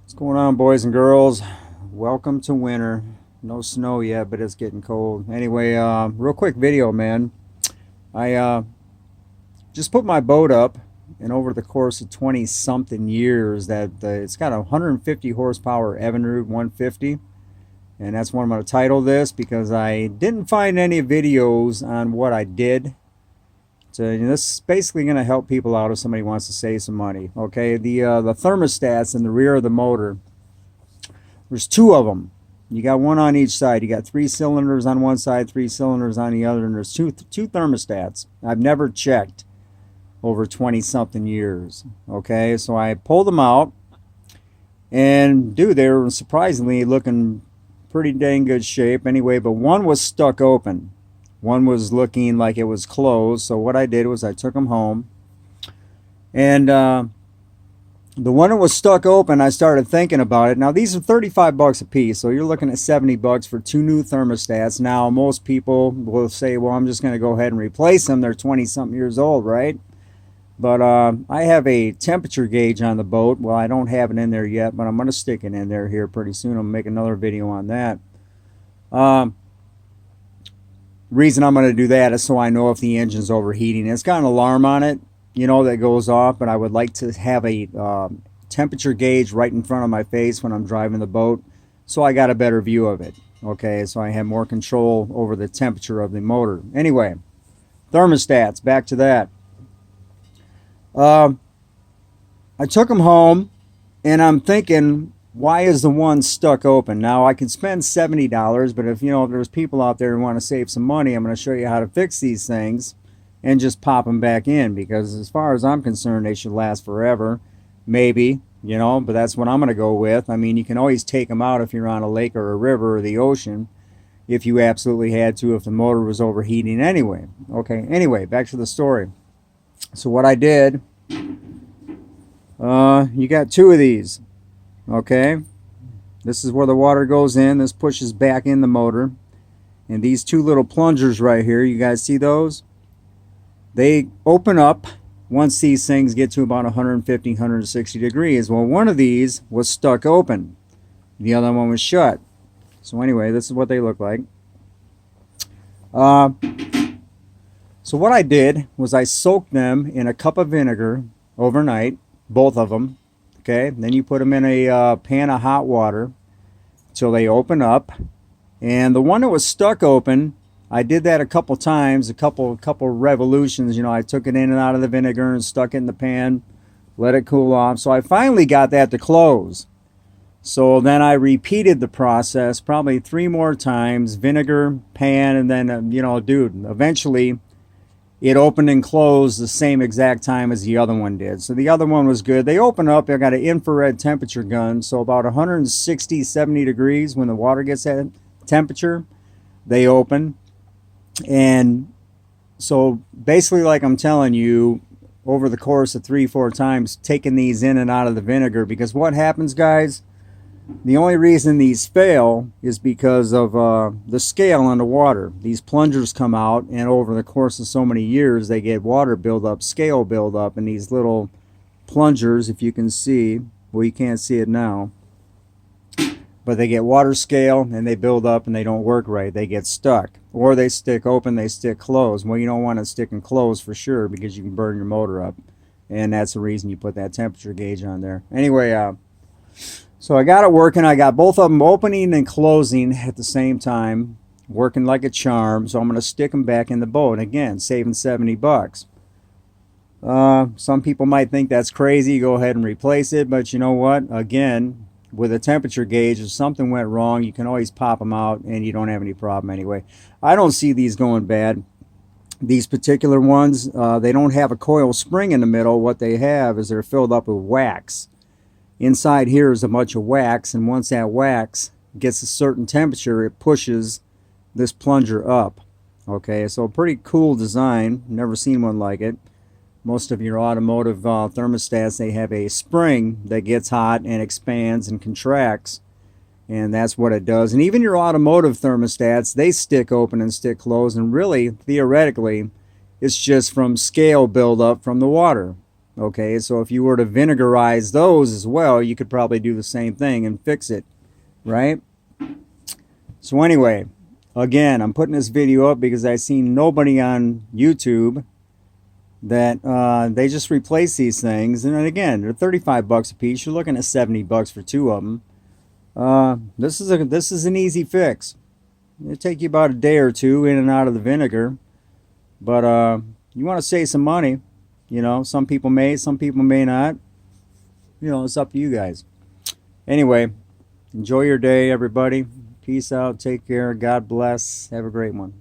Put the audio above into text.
What's going on, boys and girls? Welcome to winter. No snow yet, but it's getting cold. Anyway, real quick video, man. I just put my boat up, and over the course of 20 something years, it's got a 150 horsepower Evinrude 150, and that's what I'm going to title this because I didn't find any videos on what I did. So this is basically going to help people out if somebody wants to save some money. Okay, the thermostats in the rear of the motor. There's two of them. You got one on each side. You got 3 cylinders on one side, 3 cylinders on the other, and there's two thermostats. I've never checked over 20 something years. Okay, so I pulled them out, and dude, they were surprisingly looking pretty dang good shape anyway, but one was stuck open. One was looking like it was closed. So what I did was I took them home, and the one that was stuck open, I started thinking about it. Now these are 35 bucks a piece, so you're looking at 70 bucks for 2 new thermostats. Now most people will say, well, I'm just going to go ahead and replace them. They're 20 something years old, right? But I have a temperature gauge on the boat. Well, I don't have it in there yet, but I'm going to stick it in there here pretty soon. I'll make another video on that. Reason I'm going to do that is so I know if the engine's overheating. It's got an alarm on it, you know, that goes off, but I would like to have a temperature gauge right in front of my face when I'm driving the boat, so I got a better view of it. Okay, so I have more control over the temperature of the motor. Anyway, thermostats, back to that. I took them home, and I'm thinking, why is the one stuck open? Now I could spend $70, but if there's people out there who want to save some money, I'm going to show you how to fix these things and just pop them back in, because as far as I'm concerned, they should last forever. Maybe, but that's what I'm going to go with. I mean, you can always take them out if you're on a lake or a river or the ocean, if you absolutely had to, if the motor was overheating anyway. Okay, anyway, back to the story. So what I did, you got 2 of these. Okay, this is where the water goes in. This pushes back in the motor, and these 2 little plungers right here, you guys see those? They open up once these things get to about 150, 160 degrees. Well, one of these was stuck open, the other one was shut. So anyway, this is what they look like. So what I did was I soaked them in a cup of vinegar overnight, both of them. Okay, then you put them in a pan of hot water till they open up. And the one that was stuck open, I did that a couple times, a couple revolutions. I took it in and out of the vinegar and stuck it in the pan, let it cool off. So I finally got that to close. So then I repeated the process probably 3 more times, vinegar, pan, and then, dude, eventually it opened and closed the same exact time as the other one did. So the other one was good. They open up. I got an infrared temperature gun. So about 160, 70 degrees when the water gets at temperature, they open. And so basically, like I'm telling you, over the course of 3-4 times, taking these in and out of the vinegar, because what happens, guys, the only reason these fail is because of the scale on the water. These plungers come out, and over the course of so many years, they get water buildup, scale buildup, and these little plungers, if you can see, well, you can't see it now, but they get water scale, and they build up, and they don't work right. They get stuck, or they stick open, they stick closed. Well, you don't want it sticking closed for sure, because you can burn your motor up, and that's the reason you put that temperature gauge on there. Anyway, so I got it working. I got both of them opening and closing at the same time, working like a charm. So I'm going to stick them back in the boat. Again, saving 70 bucks. Some people might think that's crazy. Go ahead and replace it. But you know what? Again, with a temperature gauge, if something went wrong, you can always pop them out and you don't have any problem anyway. I don't see these going bad. These particular ones, they don't have a coil spring in the middle. What they have is they're filled up with wax. Inside here is a bunch of wax, and once that wax gets a certain temperature, it pushes this plunger up. Okay, so pretty cool design. Never seen one like it. Most of your automotive thermostats, they have a spring that gets hot and expands and contracts, and that's what it does. And even your automotive thermostats, they stick open and stick closed, and really, theoretically, it's just from scale buildup from the water. Okay, so if you were to vinegarize those as well, you could probably do the same thing and fix it, right? So anyway, again, I'm putting this video up because I seen nobody on YouTube that they just replace these things, and then again, they're 35 bucks a piece. You're looking at 70 bucks for two of them. This is an easy fix. It'll take you about a day or two in and out of the vinegar, but you want to save some money. You know, some people may not. You know, it's up to you guys. Anyway, enjoy your day, everybody. Peace out. Take care. God bless. Have a great one.